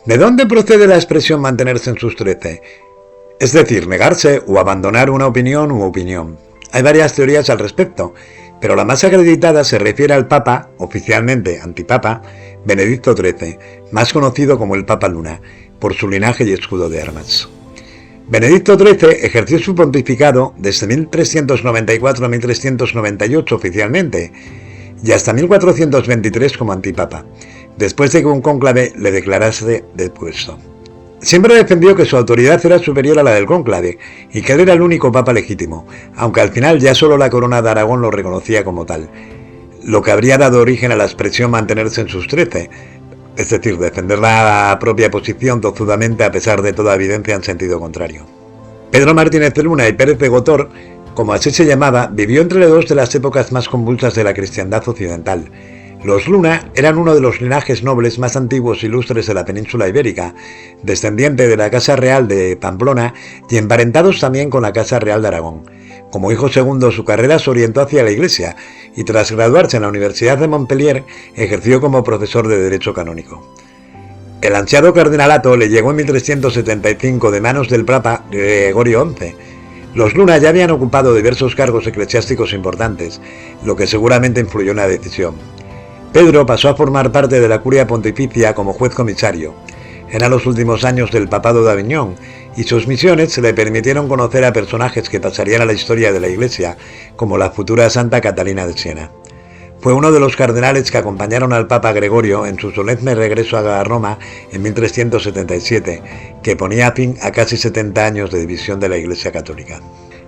¿De dónde procede la expresión mantenerse en sus 13? Es decir, negarse o abandonar una opinión u opinión. Hay varias teorías al respecto, pero la más acreditada se refiere al Papa, oficialmente antipapa, Benedicto XIII, más conocido como el Papa Luna, por su linaje y escudo de armas. Benedicto XIII ejerció su pontificado desde 1394 a 1398 oficialmente, y hasta 1423 como antipapa, después de que un cónclave le declarase depuesto. Siempre defendió que su autoridad era superior a la del cónclave y que él era el único papa legítimo, aunque al final ya solo la corona de Aragón lo reconocía como tal, lo que habría dado origen a la expresión mantenerse en sus 13, es decir, defender la propia posición tozudamente a pesar de toda evidencia en sentido contrario. Pedro Martínez de Luna y Pérez de Gotor, como así se llamaba, vivió entre dos de las épocas más convulsas de la cristiandad occidental. Los Luna eran uno de los linajes nobles más antiguos e ilustres de la península ibérica, descendiente de la Casa Real de Pamplona y emparentados también con la Casa Real de Aragón. Como hijo segundo, su carrera se orientó hacia la Iglesia y tras graduarse en la Universidad de Montpellier ejerció como profesor de Derecho Canónico. El ansiado cardenalato le llegó en 1375 de manos del Papa Gregorio XI. Los Luna ya habían ocupado diversos cargos eclesiásticos importantes, lo que seguramente influyó en la decisión. Pedro pasó a formar parte de la curia pontificia como juez comisario. Eran los últimos años del papado de Aviñón, y sus misiones le permitieron conocer a personajes que pasarían a la historia de la Iglesia, como la futura Santa Catalina de Siena. Fue uno de los cardenales que acompañaron al Papa Gregorio en su solemne regreso a Roma en 1377, que ponía fin a casi 70 años de división de la Iglesia Católica.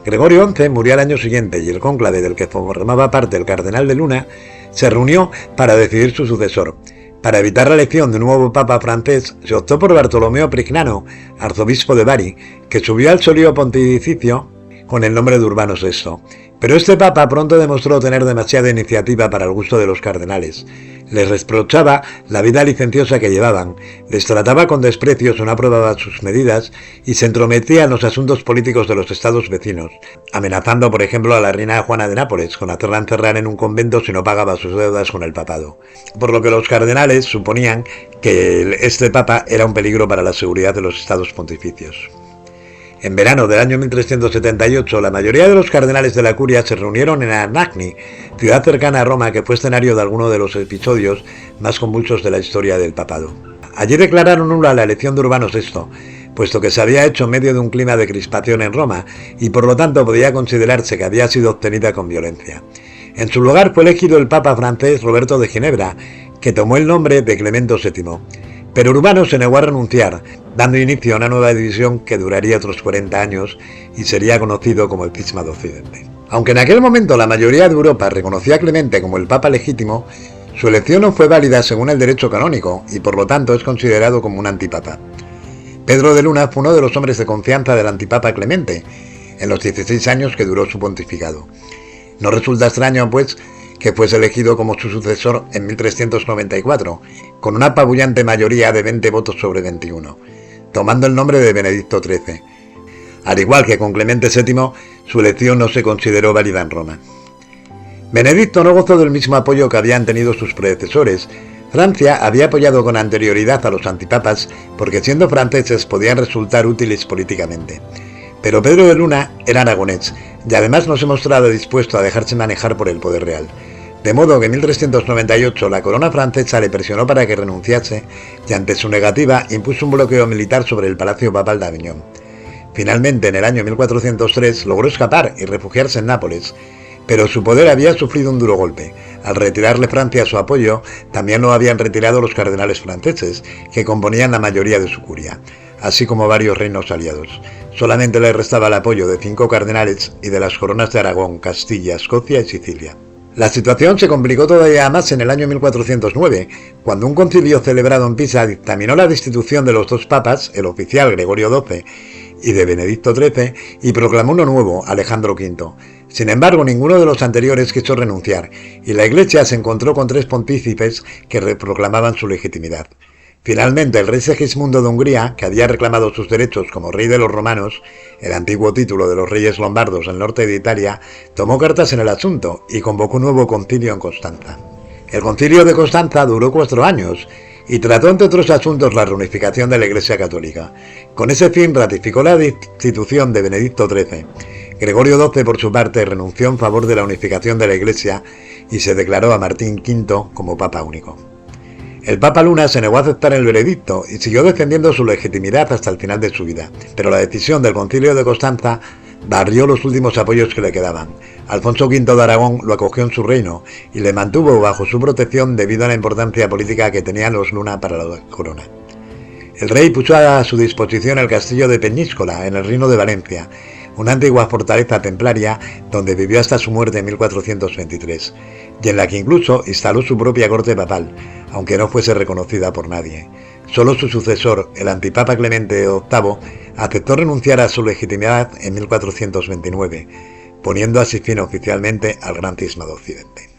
Gregorio XI murió al año siguiente y el cónclave del que formaba parte el cardenal de Luna se reunió para decidir su sucesor. Para evitar la elección de un nuevo papa francés, se optó por Bartolomeo Prignano, arzobispo de Bari, que subió al solio pontificio con el nombre de Urbano VI. Pero este papa pronto demostró tener demasiada iniciativa para el gusto de los cardenales. Les reprochaba la vida licenciosa que llevaban, les trataba con desprecio si no aprobaba sus medidas y se entrometía en los asuntos políticos de los estados vecinos, amenazando por ejemplo a la reina Juana de Nápoles con hacerla encerrar en un convento si no pagaba sus deudas con el papado. Por lo que los cardenales suponían que este papa era un peligro para la seguridad de los estados pontificios. En verano del año 1378, la mayoría de los cardenales de la curia se reunieron en Anagni, ciudad cercana a Roma que fue escenario de alguno de los episodios más convulsos de la historia del papado. Allí declararon nula la elección de Urbano VI, puesto que se había hecho en medio de un clima de crispación en Roma y por lo tanto podía considerarse que había sido obtenida con violencia. En su lugar fue elegido el papa francés Roberto de Ginebra, que tomó el nombre de Clemento VII. Pero Urbano se negó a renunciar, dando inicio a una nueva división que duraría otros 40 años y sería conocido como el Cisma de Occidente. Aunque en aquel momento la mayoría de Europa reconocía a Clemente como el papa legítimo, su elección no fue válida según el derecho canónico y por lo tanto es considerado como un antipapa. Pedro de Luna fue uno de los hombres de confianza del antipapa Clemente en los 16 años que duró su pontificado. No resulta extraño, pues, que fuese elegido como su sucesor en 1394, con una apabullante mayoría de 20 votos sobre 21, tomando el nombre de Benedicto XIII. Al igual que con Clemente VII, su elección no se consideró válida en Roma. Benedicto no gozó del mismo apoyo que habían tenido sus predecesores. Francia había apoyado con anterioridad a los antipapas porque siendo franceses podían resultar útiles políticamente. Pero Pedro de Luna era aragonés y además no se mostraba dispuesto a dejarse manejar por el poder real. De modo que en 1398 la corona francesa le presionó para que renunciase y ante su negativa impuso un bloqueo militar sobre el Palacio Papal de Aviñón. Finalmente, en el año 1403 logró escapar y refugiarse en Nápoles, pero su poder había sufrido un duro golpe. Al retirarle Francia su apoyo, también lo habían retirado los cardenales franceses, que componían la mayoría de su curia, así como varios reinos aliados. Solamente le restaba el apoyo de 5 cardenales y de las coronas de Aragón, Castilla, Escocia y Sicilia. La situación se complicó todavía más en el año 1409, cuando un concilio celebrado en Pisa dictaminó la destitución de los 2 papas, el oficial Gregorio XII y de Benedicto XIII, y proclamó uno nuevo, Alejandro V. Sin embargo, ninguno de los anteriores quiso renunciar, y la Iglesia se encontró con 3 pontífices que proclamaban su legitimidad. Finalmente, el rey Segismundo de Hungría, que había reclamado sus derechos como rey de los romanos, el antiguo título de los reyes lombardos al norte de Italia, tomó cartas en el asunto y convocó un nuevo concilio en Constanza. El concilio de Constanza duró 4 años y trató entre otros asuntos la reunificación de la Iglesia Católica. Con ese fin ratificó la destitución de Benedicto XIII. Gregorio XII, por su parte, renunció en favor de la unificación de la Iglesia y se declaró a Martín V como Papa único. El Papa Luna se negó a aceptar el veredicto y siguió defendiendo su legitimidad hasta el final de su vida, pero la decisión del Concilio de Constanza barrió los últimos apoyos que le quedaban. Alfonso V de Aragón lo acogió en su reino y le mantuvo bajo su protección debido a la importancia política que tenían los Luna para la corona. El rey puso a su disposición el castillo de Peñíscola, en el Reino de Valencia, una antigua fortaleza templaria donde vivió hasta su muerte en 1423, y en la que incluso instaló su propia corte papal, aunque no fuese reconocida por nadie. Solo su sucesor, el antipapa Clemente VIII, aceptó renunciar a su legitimidad en 1429, poniendo así fin oficialmente al Gran Cisma de Occidente.